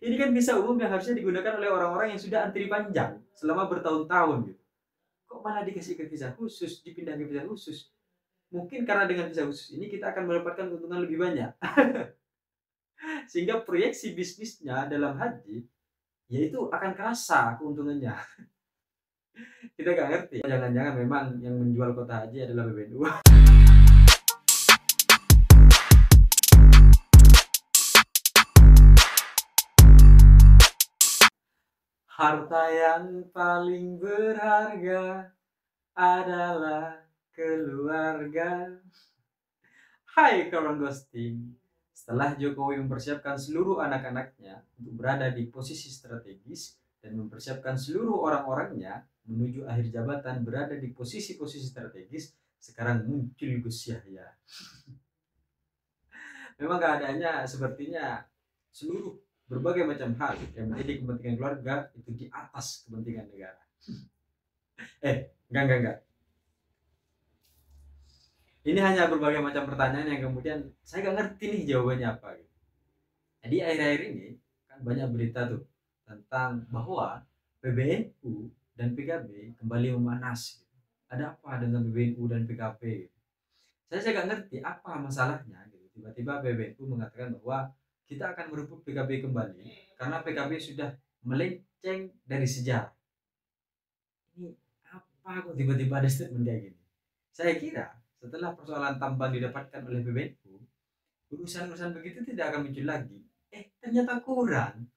Ini kan visa umum yang harusnya digunakan oleh orang-orang yang sudah antri panjang selama bertahun-tahun gitu. Kok malah dikasih ke visa khusus, dipindah ke visa khusus? Mungkin karena dengan visa khusus ini kita akan mendapatkan keuntungan lebih banyak. Sehingga proyeksi bisnisnya dalam haji, yaitu akan kerasa keuntungannya. Kita nggak ngerti. Jangan-jangan memang yang menjual kota haji adalah PBNU. Harta yang paling berharga adalah keluarga. Hai kawan ghosting. Setelah Jokowi mempersiapkan seluruh anak-anaknya untuk berada di posisi strategis dan mempersiapkan seluruh orang-orangnya menuju akhir jabatan berada di posisi-posisi strategis, sekarang muncul Gus Yahya. Memang keadaannya sepertinya seluruh berbagai macam hal yang menjadi kepentingan keluarga itu di atas kepentingan negara. Enggak. Ini hanya berbagai macam pertanyaan yang kemudian saya nggak ngerti nih jawabannya apa. Gitu. Jadi akhir-akhir ini kan banyak berita tuh tentang bahwa PBNU dan PKB kembali memanas. Gitu. Ada apa dengan PBNU dan PKB? Gitu. Saya nggak ngerti apa masalahnya. Gitu. Tiba-tiba PBNU mengatakan bahwa kita akan merebut PKB kembali karena PKB sudah melenceng dari sejarah. Ini apa kok tiba-tiba ada statement kayak gini? Saya kira setelah persoalan tambang didapatkan oleh PBNU, urusan-urusan begitu tidak akan muncul lagi. Ternyata kurang.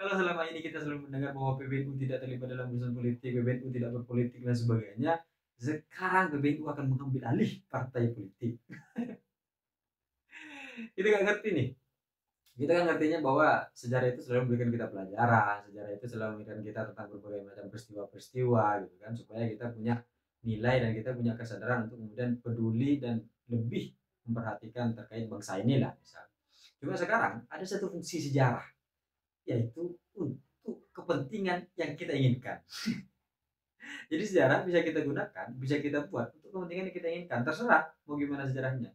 Kalau selama ini kita selalu mendengar bahwa PBNU tidak terlibat dalam urusan politik, PBNU tidak berpolitik dan sebagainya, sekarang PBNU akan mengambil alih partai politik. Kita nggak ngerti nih. Kita kan ngertinya bahwa sejarah itu selalu memberikan kita pelajaran, sejarah itu selalu memberikan kita tentang berbagai macam peristiwa-peristiwa gitu kan, supaya kita punya nilai dan kita punya kesadaran untuk kemudian peduli dan lebih memperhatikan terkait bangsa inilah misalnya. Cuma sekarang ada satu fungsi sejarah, yaitu untuk kepentingan yang kita inginkan. Jadi sejarah bisa kita gunakan, bisa kita buat untuk kepentingan yang kita inginkan, terserah mau gimana sejarahnya.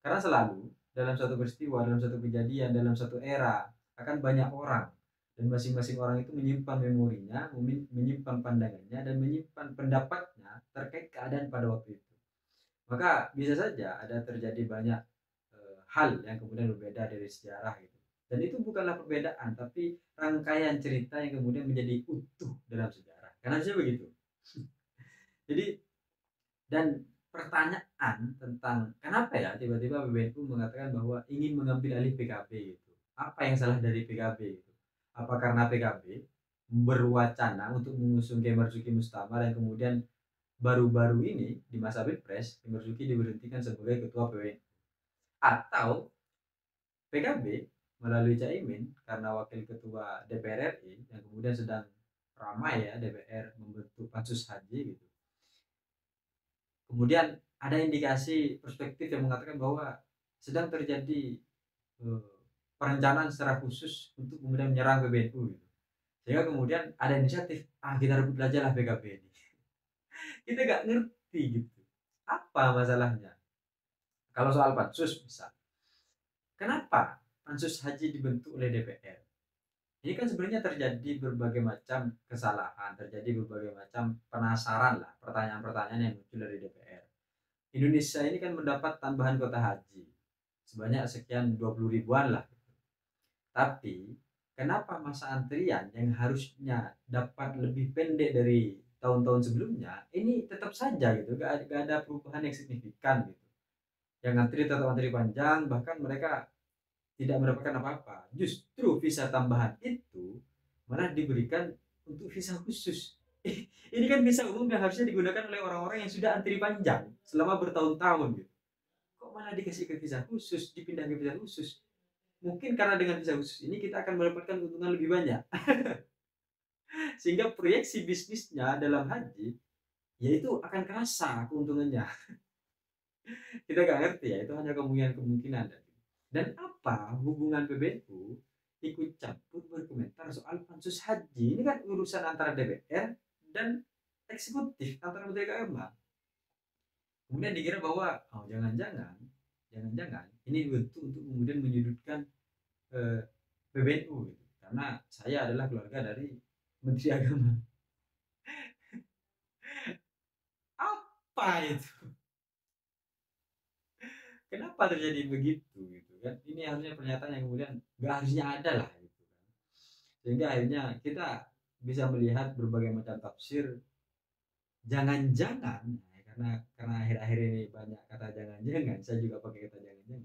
Karena selalu dalam satu peristiwa, dalam satu kejadian, dalam satu era akan banyak orang, dan masing-masing orang itu menyimpan memorinya, menyimpan pandangannya, dan menyimpan pendapatnya terkait keadaan pada waktu itu. Maka bisa saja ada terjadi banyak hal yang kemudian berbeda dari sejarah gitu. Dan itu bukanlah perbedaan, tapi rangkaian cerita yang kemudian menjadi utuh dalam sejarah. Karena saya begitu. Jadi dan pertanyaan tentang kenapa ya tiba-tiba PBNU mengatakan bahwa ingin mengambil alih PKB gitu. Apa yang salah dari PKB gitu? Apa karena PKB berwacana untuk mengusung Kiai Marzuki Mustamar yang kemudian baru-baru ini di masa Pilpres Kiai Marzuki diberhentikan sebagai ketua PBNU, atau PKB melalui Caimin karena wakil ketua DPR RI yang kemudian sedang ramai ya DPR membentuk pansus haji gitu. Kemudian ada indikasi perspektif yang mengatakan bahwa sedang terjadi perencanaan secara khusus untuk kemudian menyerang PBNU gitu. Sehingga kemudian ada inisiatif, kita rebut aja lah PKB ini. Kita nggak ngerti gitu. Apa masalahnya? Kalau soal pansus misal, kenapa pansus haji dibentuk oleh DPR? Ini kan sebenarnya terjadi berbagai macam kesalahan, terjadi berbagai macam penasaran lah, pertanyaan-pertanyaan yang muncul dari DPR. Indonesia ini kan mendapat tambahan kota haji sebanyak sekian 20 ribuan lah. Tapi kenapa masa antrian yang harusnya dapat lebih pendek dari tahun-tahun sebelumnya ini tetap saja gitu, gak ada perubahan yang signifikan gitu. Yang antri tetap antri panjang, bahkan mereka tidak mendapatkan apa-apa. Justru visa tambahan itu malah diberikan untuk visa khusus. Ini kan visa umum yang harusnya digunakan oleh orang-orang yang sudah antri panjang selama bertahun-tahun gitu. Kok malah dikasih ke visa khusus, dipindah ke visa khusus? Mungkin karena dengan visa khusus ini kita akan mendapatkan keuntungan lebih banyak. Sehingga proyeksi bisnisnya dalam haji, yaitu akan kerasa keuntungannya. Kita nggak ngerti ya, itu hanya kemungkinan-kemungkinan. Dan apa hubungan PBNU ikut campur berkomentar soal pansus haji? Ini kan urusan antara DPR dan eksekutif, antara Menteri Agama. Kemudian dikira bahwa jangan-jangan ini bentuk untuk kemudian menyudutkan PBNU gitu. Karena saya adalah keluarga dari Menteri Agama. Apa itu? Kenapa terjadi begitu gitu kan? Ini harusnya pernyataan yang kemudian nggak harusnya ada lah gitu kan. Sehingga akhirnya kita bisa melihat berbagai macam tafsir. Jangan-jangan karena akhir-akhir ini banyak kata jangan-jangan, saya juga pakai kata jangan-jangan.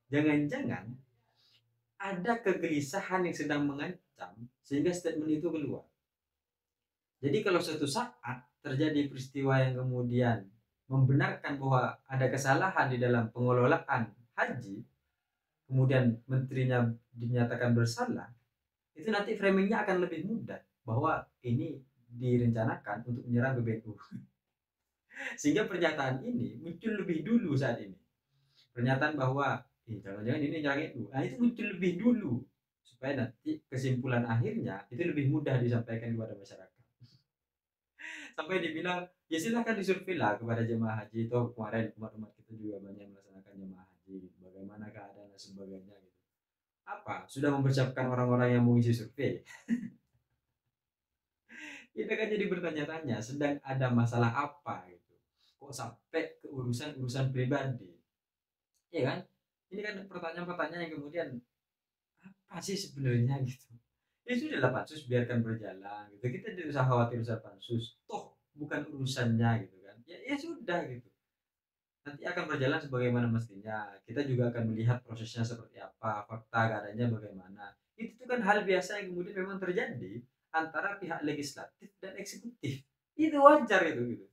Jangan-jangan ada kegelisahan yang sedang mengancam sehingga statement itu keluar. Jadi kalau suatu saat terjadi peristiwa yang kemudian membenarkan bahwa ada kesalahan di dalam pengelolaan haji, kemudian menterinya dinyatakan bersalah, itu nanti framingnya akan lebih mudah bahwa ini direncanakan untuk menyerang PBNU. Sehingga pernyataan ini muncul lebih dulu saat ini. Pernyataan bahwa jangan-jangan ini nyerang NU. Nah, itu muncul lebih dulu supaya nanti kesimpulan akhirnya itu lebih mudah disampaikan kepada masyarakat. Sampai dibilang ya silahkan disurvei lah kepada jemaah haji. Itu kemarin umat-umat kita juga banyak melaksanakan jemaah haji, bagaimana keadaan dan sebagainya gitu. Apa sudah mempersiapkan orang-orang yang mau isi survei? Kita kan jadi bertanya-tanya sedang ada masalah apa gitu, kok sampai ke urusan pribadi, ya kan? Ini kan pertanyaan-pertanyaan yang kemudian apa sih sebenarnya gitu. Ya sudah lah pansus biarkan berjalan gitu, kita tidak usah khawatir urusan pansus, toh bukan urusannya gitu kan. Ya sudah gitu, nanti akan berjalan sebagaimana mestinya. Kita juga akan melihat prosesnya seperti apa, fakta keadaannya bagaimana. Itu tuh kan hal biasa yang kemudian memang terjadi antara pihak legislatif dan eksekutif. Itu wajar itu gitu.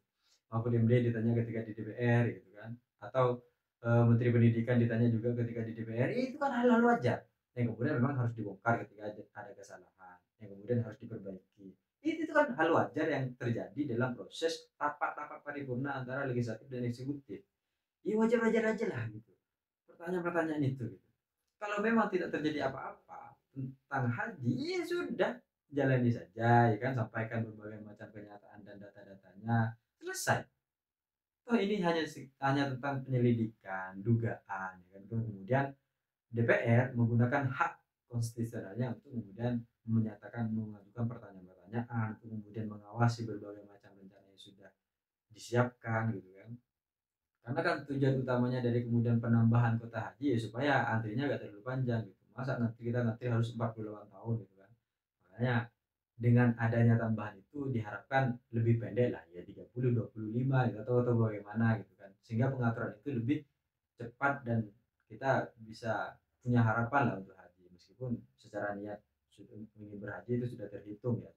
Mahfud MD ditanya ketika di DPR gitu kan, atau Menteri Pendidikan ditanya juga ketika di DPR, itu kan hal-hal wajar yang kemudian memang harus dibongkar ketika ada kesalahan yang kemudian harus diperbaiki. Itu kan hal wajar yang terjadi dalam proses rapat-rapat paripurna antara legislatif dan eksekutif. Ya wajar-wajar aja lah gitu pertanyaan-pertanyaan itu gitu. Kalau memang tidak terjadi apa-apa tentang haji, ya sudah, jalani saja ya kan, sampaikan berbagai macam kenyataan dan data-datanya, selesai. Oh ini hanya tentang penyelidikan, dugaan ya kan. Kemudian DPR menggunakan hak konstitusionalnya untuk kemudian menyatakan, mengajukan pertanyaan-pertanyaan, untuk kemudian mengawasi berbagai macam rencana yang sudah disiapkan gitu kan. Karena kan tujuan utamanya dari kemudian penambahan kota haji ya supaya antrinya gak terlalu panjang gitu. Masa nanti kita ngantri harus 48 tahun gitu kan. Makanya dengan adanya tambahan itu diharapkan lebih pendek lah ya, 30 25 gitu, atau bagaimana gitu kan. Sehingga pengaturan itu lebih cepat dan kita bisa punya harapan lah untuk haji, meskipun secara niat ingin berhaji itu sudah terhitung ya.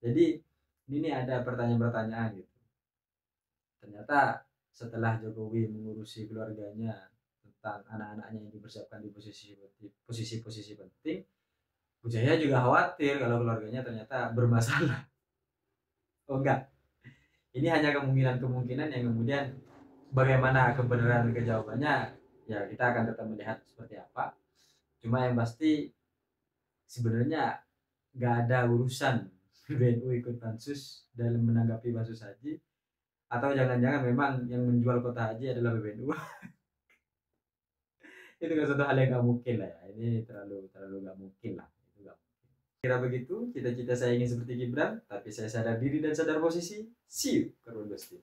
Jadi ini ada pertanyaan-pertanyaan gitu. Ternyata setelah Jokowi mengurusi keluarganya tentang anak-anaknya yang dipersiapkan di posisi-posisi penting, Gus Yahya juga khawatir kalau keluarganya ternyata bermasalah. Oh enggak, ini hanya kemungkinan-kemungkinan yang kemudian bagaimana kebenaran kejawabannya ya kita akan tetap melihat seperti apa. Cuma yang pasti sebenarnya nggak ada urusan PBNU ikut pansus dalam menanggapi pansus haji, atau jangan-jangan memang yang menjual kota haji adalah PBNU. Itu kan satu hal yang nggak mungkin lah ya, ini terlalu terlalu nggak mungkin lah, itu nggak mungkin. Kira begitu, cita-cita saya ingin seperti Gibran, tapi saya sadar diri dan sadar posisi. See you, Karun Gusti.